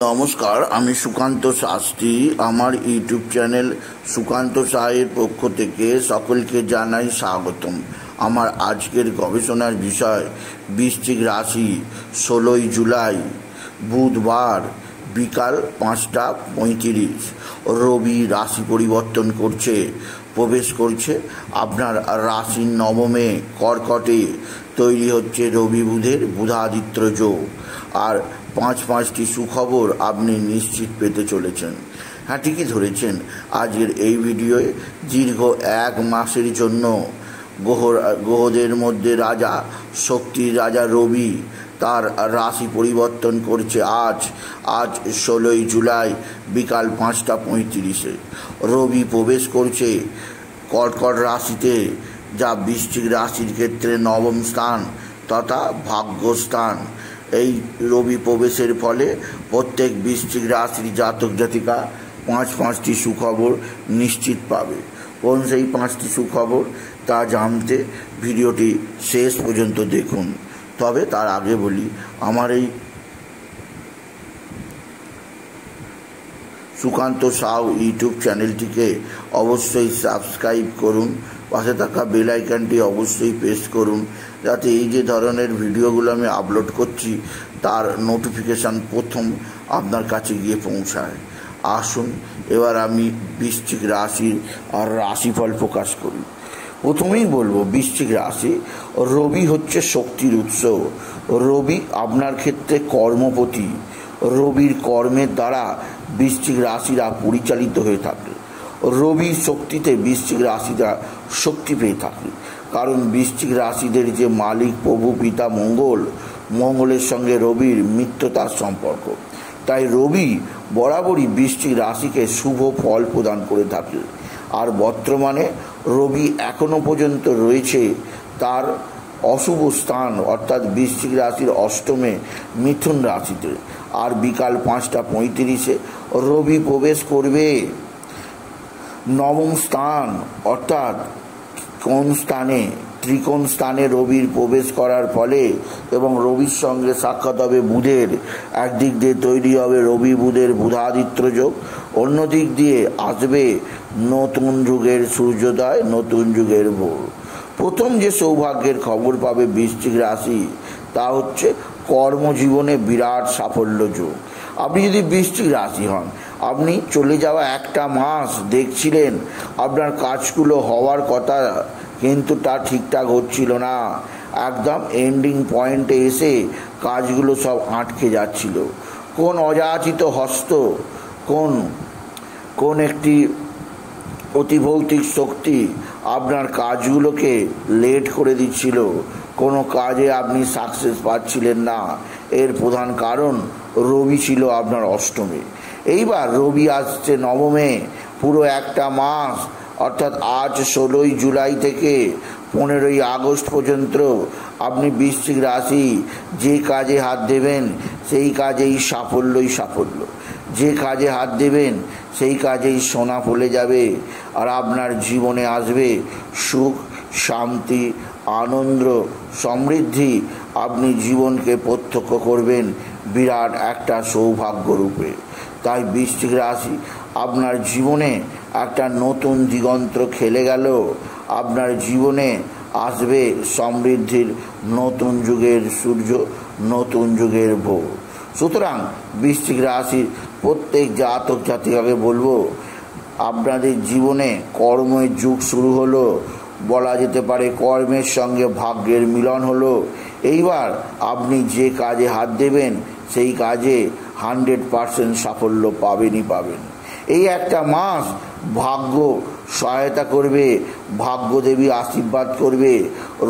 নমস্কার, আমি সুকান্ত শাস্ত্রী। আমার ইউটিউব চ্যানেল সুকান্ত সাহের পক্ষ থেকে সকলকে জানাই স্বাগতম। আমার আজকের গবেষণার বিষয় বৃশ্চিক রাশি। 16ই জুলাই বুধবার বিকাল 5:35 রবি রাশি পরিবর্তন করছে, প্রবেশ করছে আপনার রাশির নবমে কর্কটে। তৈরি হচ্ছে রবি বুধের বুধাদিত্য যোগ। আর পাঁচটি সুখবর আপনি নিশ্চিত পেতে চলেছেন। হ্যাঁ, ঠিকই ধরেছেন। আজকের এই ভিডিওয়ে দীর্ঘ 1 মাসের জন্য গ্রহদের মধ্যে রাজা, শক্তির রাজা রবি তার রাশি পরিবর্তন করছে। আজ 16ই জুলাই বিকাল 5:35 রবি প্রবেশ করছে কর্কট রাশিতে, যা বৃশ্চিক রাশির ক্ষেত্রে নবম স্থান তথা ভাগ্যস্থান। এই রবি প্রবেশের ফলে প্রত্যেক বৃশ্চিক রাশির জাতক জাতিকা পাঁচটি সুখবর নিশ্চিত পাবে। কোন সেই 5টি সুখবর তা জানতে ভিডিওটি শেষ পর্যন্ত দেখুন। তবে তার আগে বলি, আমার এই সুকান্ত সাউ ইউটিউব চ্যানেলটিকে অবশ্যই সাবস্ক্রাইব করুন, পাশে থাকা বেল আইকনটি অবশ্যই প্রেস করুন, যাতে এই যে ধরনের ভিডিওগুলো আমি আপলোড করছি তার নোটিফিকেশান প্রথম আপনার কাছে গিয়ে পৌঁছায়। আসুন এবার আমি বৃশ্চিক রাশির রাশিফল প্রকাশ করি। প্রথমেই বলবো, বৃশ্চিক রাশি, রবি হচ্ছে শক্তির উৎস। রবি আপনার ক্ষেত্রে কর্মপতি। রবির কর্মের দ্বারা বৃশ্চিক রাশিরা পরিচালিত হয়ে থাকে। রবির শক্তিতে বৃশ্চিক রাশিরা শক্তি পেয়ে থাকে, কারণ বৃশ্চিক রাশিদের যে মালিক প্রভু পিতা মঙ্গলের সঙ্গে রবির মিত্রতার সম্পর্ক। তাই রবি বরাবরই বৃশ্চিক রাশিকে শুভ ফল প্রদান করে থাকে। আর বর্তমানে রবি এখনো পর্যন্ত রয়েছে তার অশুভ স্থান, অর্থাৎ বৃশ্চিক রাশির অষ্টমে মিথুন রাশিতে। আর বিকাল 5:35 রবি প্রবেশ করবে নবম স্থান, অর্থাৎ কোন স্থানে, ত্রিকোণ স্থানে রবির প্রবেশ করার ফলে এবং রবির সঙ্গে সাক্ষাৎ হবে বুধের। একদিক দিয়ে তৈরি হবে রবি বুধের বুধাদিত্য যোগ, অন্য দিক দিয়ে আসবে নতুন যুগের সূর্যোদয়, নতুন যুগের ভোর। প্রথম যে সৌভাগ্যের খবর পাবে বৃশ্চিক রাশি, তা হচ্ছে কর্মজীবনে বিরাট সাফল্য যোগ। আপনি যদি বৃশ্চিক রাশি হন, আপনি চলে যাওয়া একটা মাস দেখছিলেন আপনার কাজগুলো হওয়ার কথা, কিন্তু তা ঠিকঠাক হচ্ছিল না। একদম এন্ডিং পয়েন্টে এসে কাজগুলো সব আটকে যাচ্ছিল। কোন অযাচিত হস্ত, কোন একটি অতিভৌতিক শক্তি আপনার কাজগুলোকে লেট করে দিচ্ছিল। কোনো কাজে আপনি সাকসেস পাচ্ছিলেন না। এর প্রধান কারণ রবি ছিল আপনার অষ্টমে। এইবার রবি আসছে নবমে পুরো একটা মাস, অর্থাৎ আজ 16ই জুলাই থেকে 15ই আগস্ট পর্যন্ত আপনি বৃশ্চিক রাশি যে কাজে হাত দেবেন সেই কাজেই সাফল্য। যে কাজে হাত দেবেন সেই কাজেই সোনা ফলে যাবে। আর আপনার জীবনে আসবে সুখ, শান্তি, আনন্দ, সমৃদ্ধি। আপনি জীবনকে প্রত্যক্ষ করবেন বিরাট একটা সৌভাগ্য রূপে। তাই বৃশ্চিক রাশি, আপনার জীবনে একটা নতুন দিগন্ত খেলে গেল। আপনার জীবনে আসবে সমৃদ্ধির নতুন যুগের সূর্য, নতুন যুগের ভোর। সুতরাং বৃশ্চিক রাশির প্রত্যেক জাতক জাতিকাকে বলবো, আপনাদের জীবনে কর্মের যুগ শুরু হলো। বলা যেতে পারে কর্মের সঙ্গে ভাগ্যের মিলন হলো। এইবার আপনি যে কাজে হাত দেবেন সেই কাজে 100% সাফল্য পাবেনই পাবেন। এই একটা মাস ভাগ্য সহায়তা করবে, ভাগ্যদেবী আশীর্বাদ করবে।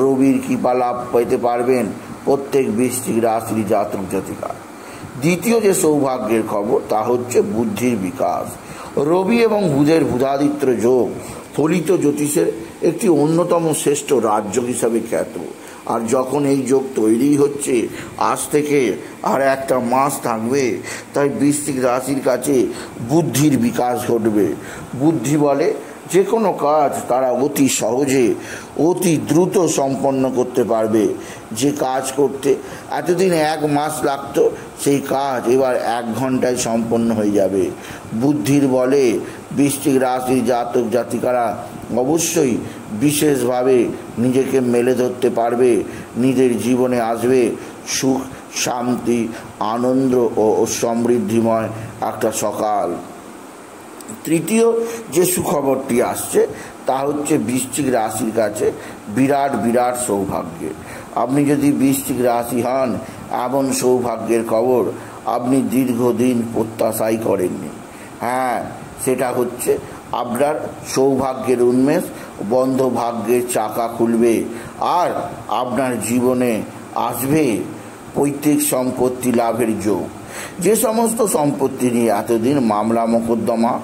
রবির কৃপা লাভ পেতে পারবেন প্রত্যেক বৃশ্চিক রাশির জাতক জাতিকা। দ্বিতীয় যে সৌভাগ্যের খবর, তা হচ্ছে বুদ্ধির বিকাশ। রবি এবং বুধের বুধাদিত্য যোগ ফলিত জ্যোতিষের একটি অন্যতম শ্রেষ্ঠ রাজযোগ হিসাবে খ্যাত। আর যখন এই যোগ তৈরি হচ্ছে, আজ থেকে আর একটা মাস থাকবে, তাই বৃশ্চিক রাশির কাছে বুদ্ধির বিকাশ ঘটবে। বুদ্ধি বলে যে কোনো কাজ তারা অতি সহজে অতি দ্রুত সম্পন্ন করতে পারবে। যে কাজ করতে এতদিন 1 মাস লাগতো সেই কাজ এবার 1 ঘন্টায় সম্পন্ন হয়ে যাবে। বুদ্ধির বলে বৃশ্চিক রাশির জাতক জাতিকারা অবশ্যই বিশেষভাবে নিজেকে মেলে ধরতে পারবে। নিজের জীবনে আসবে সুখ, শান্তি, আনন্দ ও সমৃদ্ধিময় একটা সকাল। তৃতীয় যে সুখবরটি আসছে তা হচ্ছে বৃশ্চিক রাশির কাছে বিরাট সৌভাগ্যের। আপনি যদি বৃশ্চিক রাশি হন, এমন সৌভাগ্যের খবর আপনি দীর্ঘদিন প্রত্যাশাই করেননি। হ্যাঁ, সেটা হচ্ছে আপনার সৌভাগ্যের উন্মেষ, বন্ধ ভাগ্যের চাকা খুলবে আর আপনার জীবনে আসবে পৈতৃক সম্পত্তি লাভের যোগ। যে সমস্ত সম্পত্তি নিয়ে এতদিন মামলা মোকদ্দমা,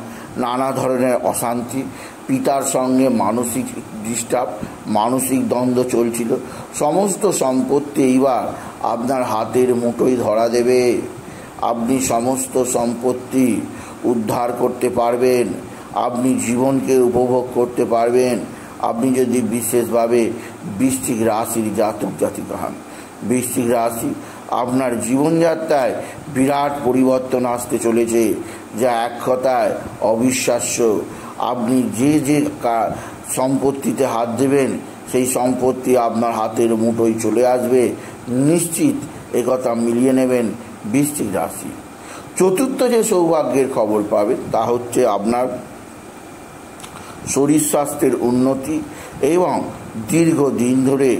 নানা ধরনের অশান্তি, পিতার সঙ্গে মানসিক ডিস্টার্ব, মানসিক দ্বন্দ্ব চলছিল, সমস্ত সম্পত্তি এইবার আপনার হাতের মুঠোয় ধরা দেবে। আপনি সমস্ত সম্পত্তি উদ্ধার করতে পারবেন, আপনি জীবনকে উপভোগ করতে পারবেন। আপনি যদি বিশেষভাবে বৃশ্চিক রাশির জাতক জাতিকা হন, বৃশ্চিক রাশি আপনার জীবনযাত্রায় বিরাট পরিবর্তন আসতে চলেছে, যা এক কথায় অবিশ্বাস্য। আপনি যে সম্পত্তিতে হাত দেবেন সেই সম্পত্তি আপনার হাতের মুঠোয় চলে আসবে, নিশ্চিত একথা মিলিয়ে নেবেন বৃশ্চিক রাশি। চতুর্থ যে সৌভাগ্যের খবর পাবেন তা হচ্ছে আপনার শরীর স্বাস্থ্যের উন্নতি এবং দীর্ঘদিন ধরে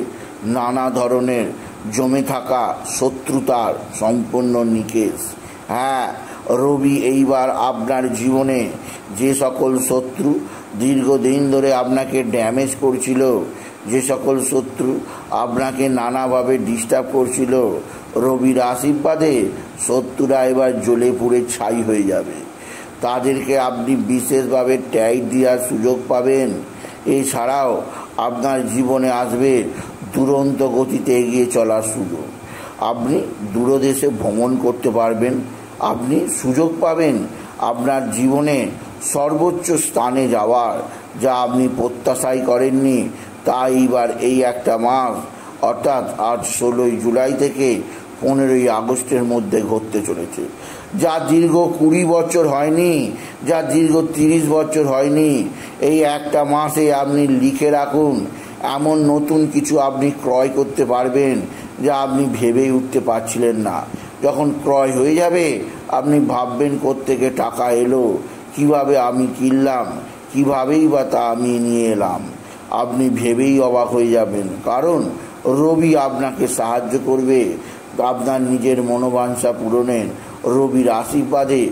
নানা ধরনের জমে থাকা শত্রুতার সম্পূর্ণ নিকেশ। হ্যাঁ, রবি এইবার আপনার জীবনে যে সকল শত্রু দীর্ঘদিন ধরে আপনাকে ড্যামেজ করছিল, যে সকল শত্রু আপনাকে নানাভাবে ডিস্টার্ব করছিল, রবির আশীর্বাদে শত্রুরা এবার জ্বলে পুড়ে ছাই হয়ে যাবে। তাদেরকে আপনি বিশেষভাবে ট্যাগ দেওয়ার সুযোগ পাবেন। এছাড়াও আপনার জীবনে আসবে দুরন্ত গতিতে এগিয়ে চলার সুযোগ। আপনি দূরদেশে ভ্রমণ করতে পারবেন, আপনি সুযোগ পাবেন আপনার জীবনে সর্বোচ্চ স্থানে যাওয়ার, যা আপনি প্রত্যাশাই করেননি। তাই এবার এই একটা মাস অর্থাৎ আজ 16 জুলাই থেকে 15 আগস্টের মধ্যে ঘটতে চলেছে, যা দীর্ঘ 20 বছর হয়নি, যা দীর্ঘ 30 বছর হয়নি। এই একটা মাসে আপনি লিখে রাখুন, এমন নতুন কিছু আপনি ক্রয় করতে পারবেন যা আপনি ভেবেই উঠতে পারছিলেন না। যখন ক্রয় হয়ে যাবে আপনি ভাববেন কোত্থেকে টাকা এলো, কিভাবে আমি কিনলাম, কিভাবেই বা তা আমি নিয়ে এলাম। আপনি ভেবেই অবাক হয়ে যাবেন, কারণ রবি আপনাকে সাহায্য করবে আপনার নিজের মনোবাঞ্ছা পূরণের। রবির আশীর্বাদে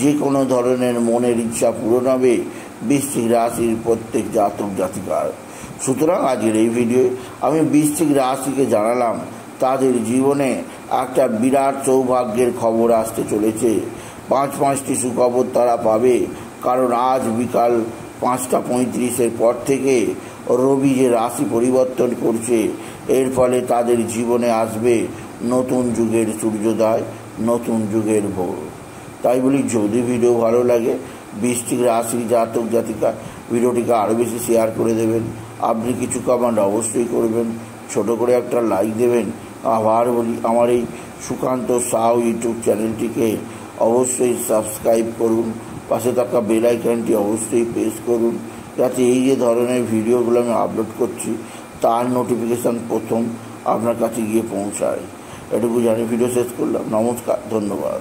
যে কোনো ধরনের মনের ইচ্ছা পূরণ হবে বৃশ্চিক রাশির প্রত্যেক জাতক জাতিকার। সুতরাং আজকের এই ভিডিওয়ে আমি বৃশ্চিক রাশিকে জানালাম তাদের জীবনে একটা বিরাট সৌভাগ্যের খবর আসতে চলেছে। 5টি সুখবর তারা পাবে, কারণ আজ বিকাল 5:35 পর থেকে রবি যে রাশি পরিবর্তন করছে, এর ফলে তাদের জীবনে আসবে নতুন যুগের সূর্যোদয়, নতুন যুগের ভোর। তাই বলি, যদি ভিডিও ভালো লাগে বৃশ্চিক রাশির জাতক জাতিকা ভিডিওটিকে আরও বেশি শেয়ার করে দেবেন। আপনি কিছু কমেন্ট অবশ্যই করবেন, ছোট করে একটা লাইক দেবেন। আবার বলি, আমার এই সুকান্ত সাউ ইউটিউব চ্যানেলটিকে অবশ্যই সাবস্ক্রাইব করুন, পাশে থাকা বেল আইকনটি অবশ্যই প্রেস করুন, যাতে এই যে ধরনের ভিডিওগুলো আমি আপলোড করছি তার নোটিফিকেশান প্রথম আপনার কাছে গিয়ে পৌঁছায়। এটুকু জানি ভিডিও শেষ করলাম। নমস্কার, ধন্যবাদ।